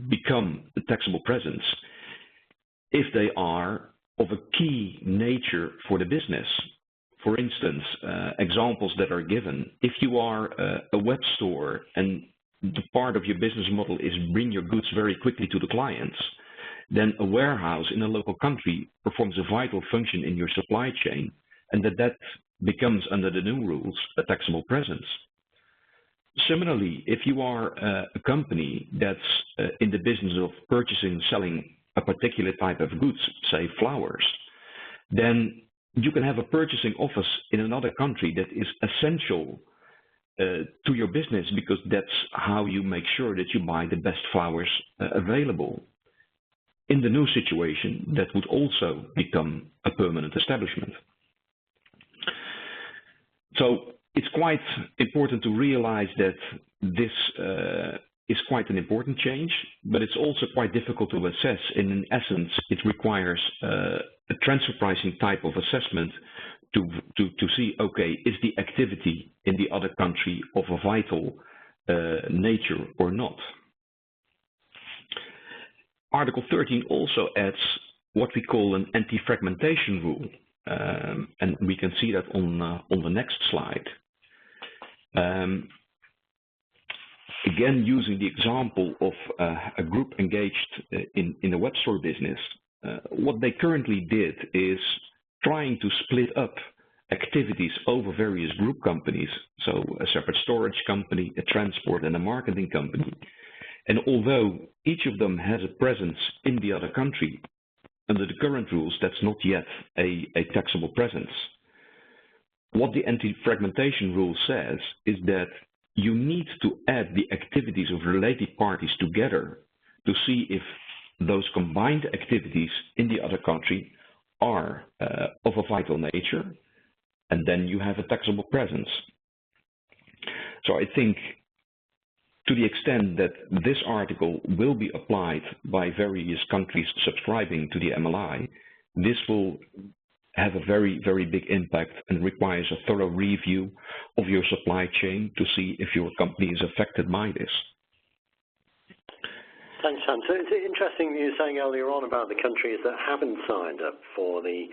become a taxable presence if they are of a key nature for the business. For instance, examples that are given, if you are a web store and the part of your business model is bring your goods very quickly to the clients, then a warehouse in a local country performs a vital function in your supply chain, and that becomes, under the new rules, a taxable presence. Similarly, if you are a company that's in the business of purchasing and selling a particular type of goods, say flowers, then you can have a purchasing office in another country that is essential to your business, because that's how you make sure that you buy the best flowers available. In the new situation, that would also become a permanent establishment. So it's quite important to realize that this is quite an important change, but it's also quite difficult to assess. And in essence, it requires a transfer pricing type of assessment to see, okay, is the activity in the other country of a vital nature or not? Article 13 also adds what we call an anti-fragmentation rule, and we can see that on the next slide. Again, using the example of a group engaged in a web store business, what they currently did is trying to split up activities over various group companies, so a separate storage company, a transport, and a marketing company. And although each of them has a presence in the other country, under the current rules, that's not yet a taxable presence. What the anti-fragmentation rule says is that you need to add the activities of related parties together to see if those combined activities in the other country are of a vital nature, and then you have a taxable presence. So I think, to the extent that this article will be applied by various countries subscribing to the MLI, this will have a very, very big impact and requires a thorough review of your supply chain to see if your company is affected by this. Thanks, Hans. So it's interesting you were saying earlier on about the countries that haven't signed up for the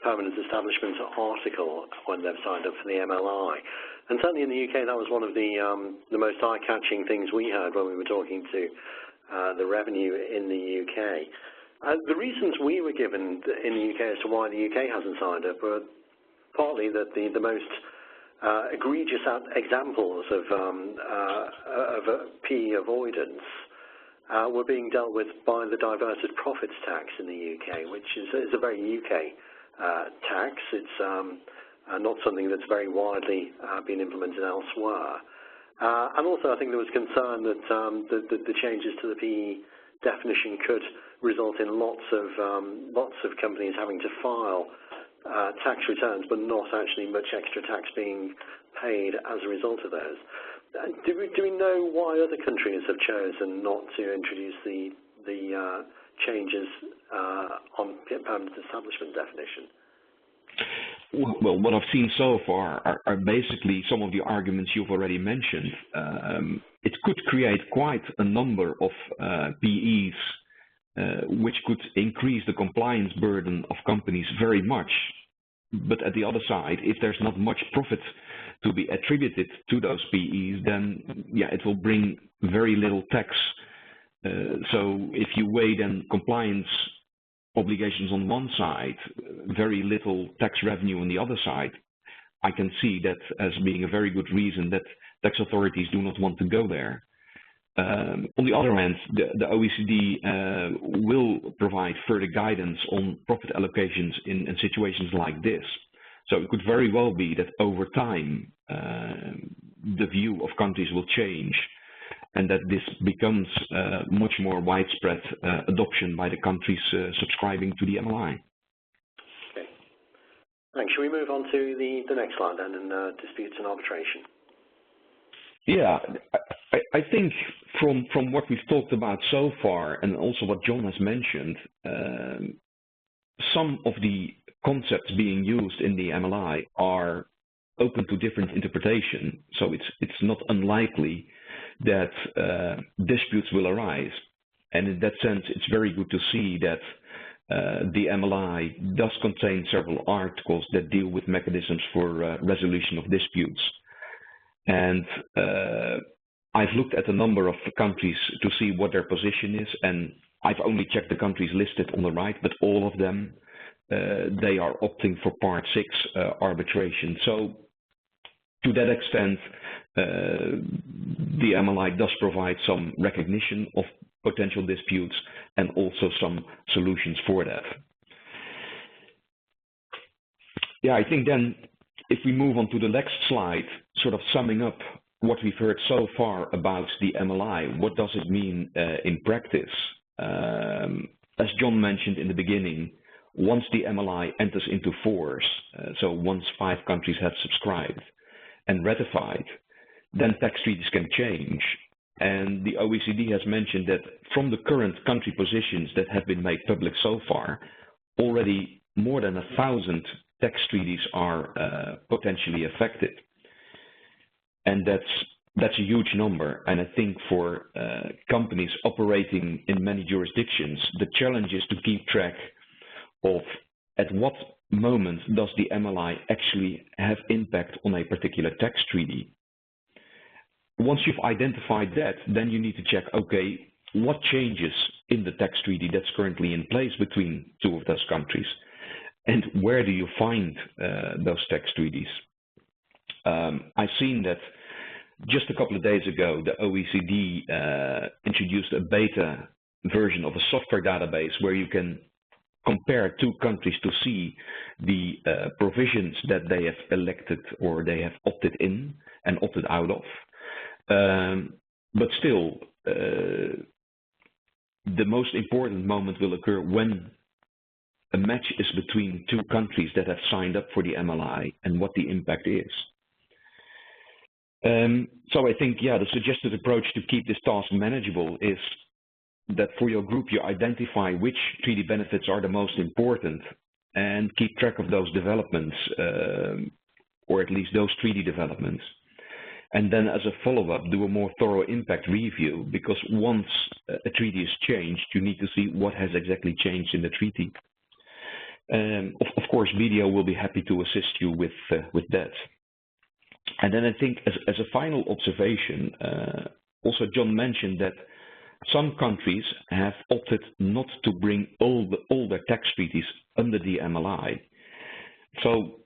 permanent establishment article when they've signed up for the MLI. And certainly in the UK, that was one of the most eye-catching things we heard when we were talking to the revenue in the UK. The reasons we were given in the UK as to why the UK hasn't signed up were partly that the most egregious examples of PE avoidance were being dealt with by the diverted profits tax in the UK, which is a very UK tax. It's not something that's very widely been implemented elsewhere. And also, I think there was concern that the changes to the PE definition could result in lots of companies having to file tax returns, but not actually much extra tax being paid as a result of those. Do we know why other countries have chosen not to introduce the changes on permanent establishment definition? Well, what I've seen so far are basically some of the arguments you've already mentioned. It could create quite a number of PEs, which could increase the compliance burden of companies very much. But at the other side, if there's not much profit to be attributed to those PEs, then yeah, it will bring very little tax. So if you weigh then compliance obligations on one side, very little tax revenue on the other side, I can see that as being a very good reason that tax authorities do not want to go there. On the other hand, the OECD will provide further guidance on profit allocations in situations like this. So it could very well be that over time, the view of countries will change, and that this becomes much more widespread adoption by the countries subscribing to the MLI. Okay. Thanks. Shall we move on to the next slide then, and disputes and arbitration? Yeah, I think from what we've talked about so far, and also what John has mentioned, some of the concepts being used in the MLI are open to different interpretation. So it's not unlikely that disputes will arise. And in that sense, it's very good to see that the MLI does contain several articles that deal with mechanisms for resolution of disputes. And I've looked at a number of countries to see what their position is, and I've only checked the countries listed on the right, but all of them, they are opting for Part 6 arbitration. So to that extent, the MLI does provide some recognition of potential disputes and also some solutions for that. Yeah, I think then if we move on to the next slide, sort of summing up what we've heard so far about the MLI, what does it mean in practice? As John mentioned in the beginning, once the MLI enters into force, so once 5 countries have subscribed and ratified, then tax treaties can change. And the OECD has mentioned that from the current country positions that have been made public so far, already more than 1,000 tax treaties are potentially affected. And that's a huge number. And I think for companies operating in many jurisdictions, the challenge is to keep track of at what moment does the MLI actually have impact on a particular tax treaty. Once you've identified that, then you need to check, okay, what changes in the tax treaty that's currently in place between 2 of those countries, and where do you find those tax treaties? I've seen that just a couple of days ago, the OECD introduced a beta version of a software database where you can compare 2 countries to see the provisions that they have elected or they have opted in and opted out of. But still, the most important moment will occur when a match is between 2 countries that have signed up for the MLI and what the impact is. So I think, yeah, the suggested approach to keep this task manageable is that for your group, you identify which treaty benefits are the most important and keep track of those developments, or at least those treaty developments. And then as a follow-up, do a more thorough impact review, because once a treaty is changed, you need to see what has exactly changed in the treaty. Of course, BDO will be happy to assist you with that. And then I think as a final observation, also John mentioned that some countries have opted not to bring all their tax treaties under the MLI. So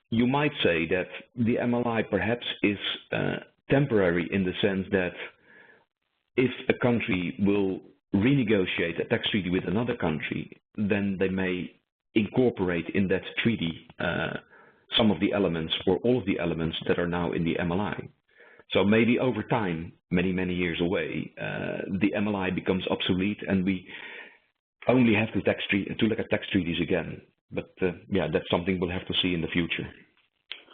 you might say that the MLI perhaps is temporary in the sense that if a country will renegotiate a tax treaty with another country, then they may incorporate in that treaty some of the elements or all of the elements that are now in the MLI. So maybe over time, many, many years away, the MLI becomes obsolete and we only have to look at tax treaties again. But yeah, that's something we'll have to see in the future.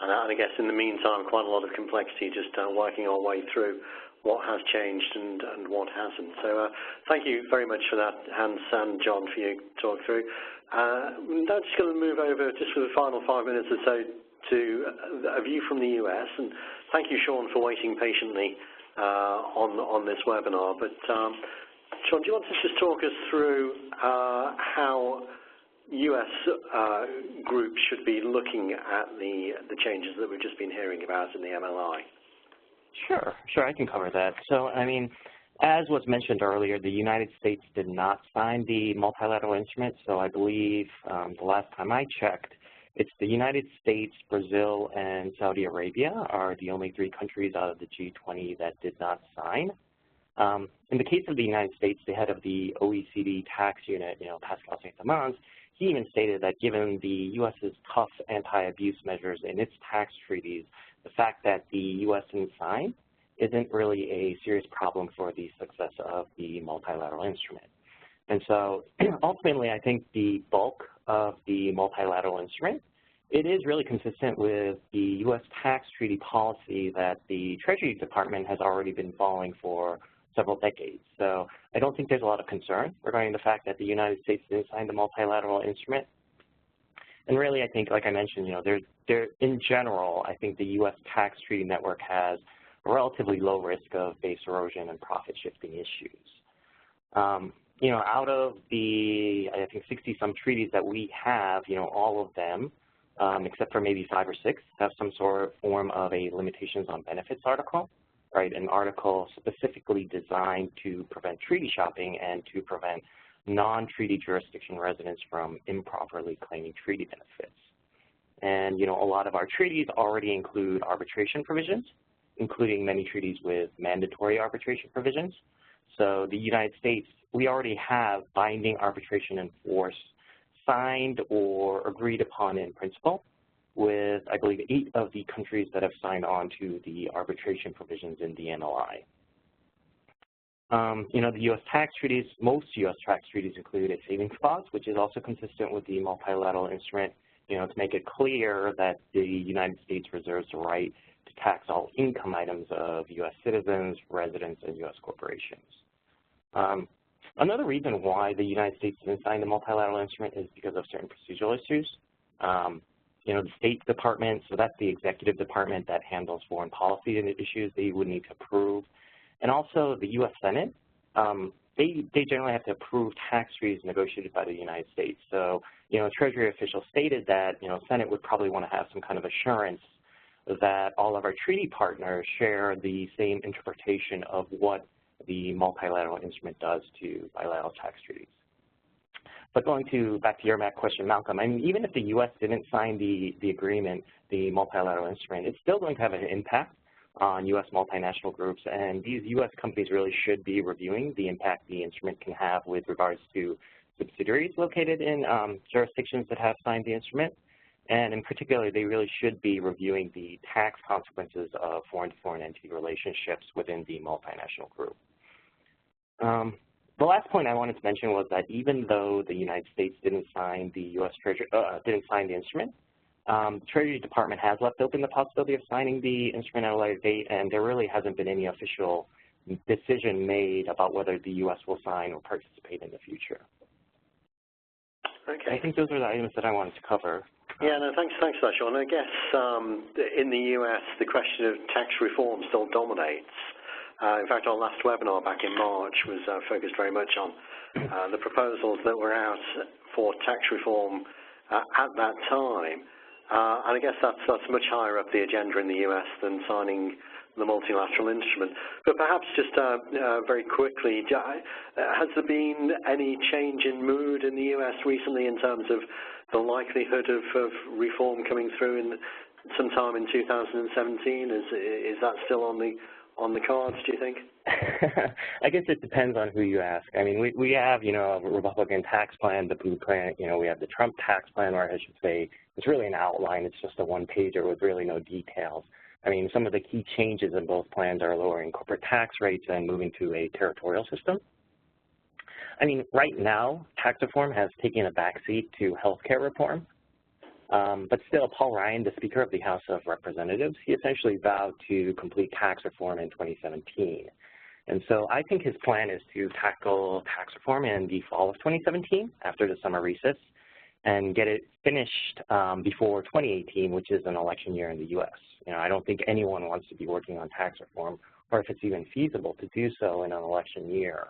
And I guess in the meantime, quite a lot of complexity, just working our way through what has changed and what hasn't. So thank you very much for that, Hans and John, for your talk through. Now just going to move over just for the final 5 minutes or so to a view from the US. And thank you, Sean, for waiting patiently on this webinar. But Sean, do you want to just talk us through how US groups should be looking at the changes that we've just been hearing about in the MLI? Sure, I can cover that. So, I mean, as was mentioned earlier, the United States did not sign the multilateral instrument. So I believe the last time I checked, it's the United States, Brazil, and Saudi Arabia are the only 3 countries out of the G20 that did not sign. In the case of the United States, the head of the OECD tax unit, Pascal Saint-Amans, he even stated that given the U.S.'s tough anti-abuse measures in its tax treaties, the fact that the U.S. didn't sign isn't really a serious problem for the success of the multilateral instrument. And so ultimately, I think the bulk of the multilateral instrument it is really consistent with the U.S. tax treaty policy that the Treasury Department has already been following for several decades. So I don't think there's a lot of concern regarding the fact that the United States didn't sign the multilateral instrument. And really, I think, like I mentioned, in general, I think the U.S. tax treaty network has a relatively low risk of base erosion and profit shifting issues. Out of the, I think, 60-some treaties that we have, all of them, except for maybe 5 or 6, have some sort of form of a limitations on benefits article, right? An article specifically designed to prevent treaty shopping and to prevent non-treaty jurisdiction residents from improperly claiming treaty benefits. And, a lot of our treaties already include arbitration provisions, including many treaties with mandatory arbitration provisions. So the United States, we already have binding arbitration in force signed or agreed upon in principle with, I believe, 8 of the countries that have signed on to the arbitration provisions in the MLI. The U.S. tax treaties, most U.S. tax treaties include a savings clause, which is also consistent with the multilateral instrument, to make it clear that the United States reserves the right to tax all income items of U.S. citizens, residents, and U.S. corporations. Another reason why the United States didn't sign the multilateral instrument is because of certain procedural issues. The State Department, so that's the executive department that handles foreign policy issues, they would need to approve. And also the U.S. Senate, they generally have to approve tax treaties negotiated by the United States. So, Treasury officials stated that, Senate would probably want to have some kind of assurance that all of our treaty partners share the same interpretation of what the multilateral instrument does to bilateral tax treaties. But going back to your question, Malcolm, I mean, even if the U.S. didn't sign the agreement, the multilateral instrument, it's still going to have an impact on U.S. multinational groups, and these U.S. companies really should be reviewing the impact the instrument can have with regards to subsidiaries located in jurisdictions that have signed the instrument. And in particular, they really should be reviewing the tax consequences of foreign-to-foreign entity relationships within the multinational group. The last point I wanted to mention was that even though the United States didn't sign the U.S. Treasury, didn't sign the instrument, the Treasury Department has left open the possibility of signing the instrument at a later date, and there really hasn't been any official decision made about whether the U.S. will sign or participate in the future. Okay. I think those are the items that I wanted to cover. Yeah, no, thanks for that, Sean. I guess in the U.S., the question of tax reform still dominates. In fact, our last webinar back in March was focused very much on the proposals that were out for tax reform at that time. And I guess that's much higher up the agenda in the U.S. than signing the multilateral instrument. But perhaps just very quickly, has there been any change in mood in the U.S. recently in terms of the likelihood of reform coming through in sometime in 2017? Is that still on the cards, do you think? I guess it depends on who you ask. I mean, we have, a Republican tax plan, the blue plan, we have the Trump tax plan, or I should say, it's really an outline. It's just a one-pager with really no details. I mean, some of the key changes in both plans are lowering corporate tax rates and moving to a territorial system. I mean, right now, tax reform has taken a backseat to healthcare reform. But still, Paul Ryan, the Speaker of the House of Representatives, he essentially vowed to complete tax reform in 2017. And so I think his plan is to tackle tax reform in the fall of 2017, after the summer recess, and get it finished before 2018, which is an election year in the U.S. I don't think anyone wants to be working on tax reform, or if it's even feasible to do so in an election year.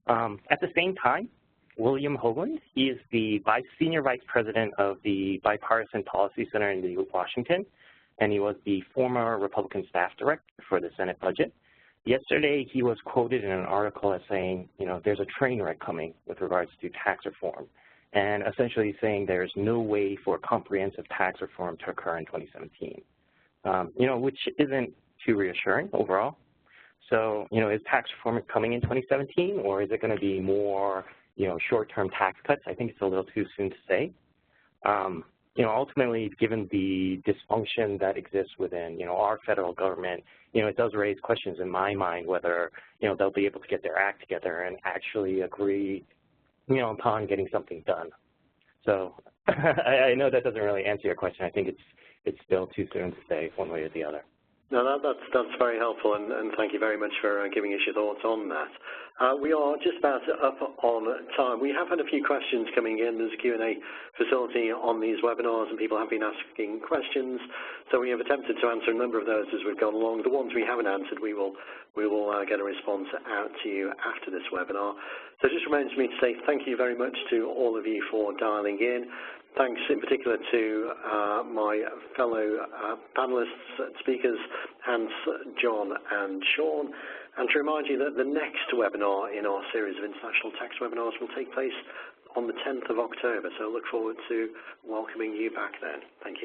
At the same time, William Hoagland, he is the Senior Vice President of the Bipartisan Policy Center in Washington, and he was the former Republican Staff Director for the Senate budget. Yesterday, he was quoted in an article as saying, there's a train wreck coming with regards to tax reform, and essentially saying there's no way for comprehensive tax reform to occur in 2017, which isn't too reassuring overall. So, is tax reform coming in 2017, or is it going to be more short-term tax cuts? I think it's a little too soon to say. Ultimately, given the dysfunction that exists within, our federal government, it does raise questions in my mind whether, they'll be able to get their act together and actually agree, upon getting something done. So I know that doesn't really answer your question. I think it's still too soon to say one way or the other. No, that's very helpful, and thank you very much for giving us your thoughts on that. We are just about up on time. We have had a few questions coming in. There's a Q&A facility on these webinars, and people have been asking questions. So we have attempted to answer a number of those as we've gone along. The ones we haven't answered, we will get a response out to you after this webinar. So it just remains for me to say thank you very much to all of you for dialing in. Thanks in particular to my fellow panelists, speakers, Hans, John, and Sean. And to remind you that the next webinar in our series of international tax webinars will take place on the 10th of October. So I look forward to welcoming you back then. Thank you.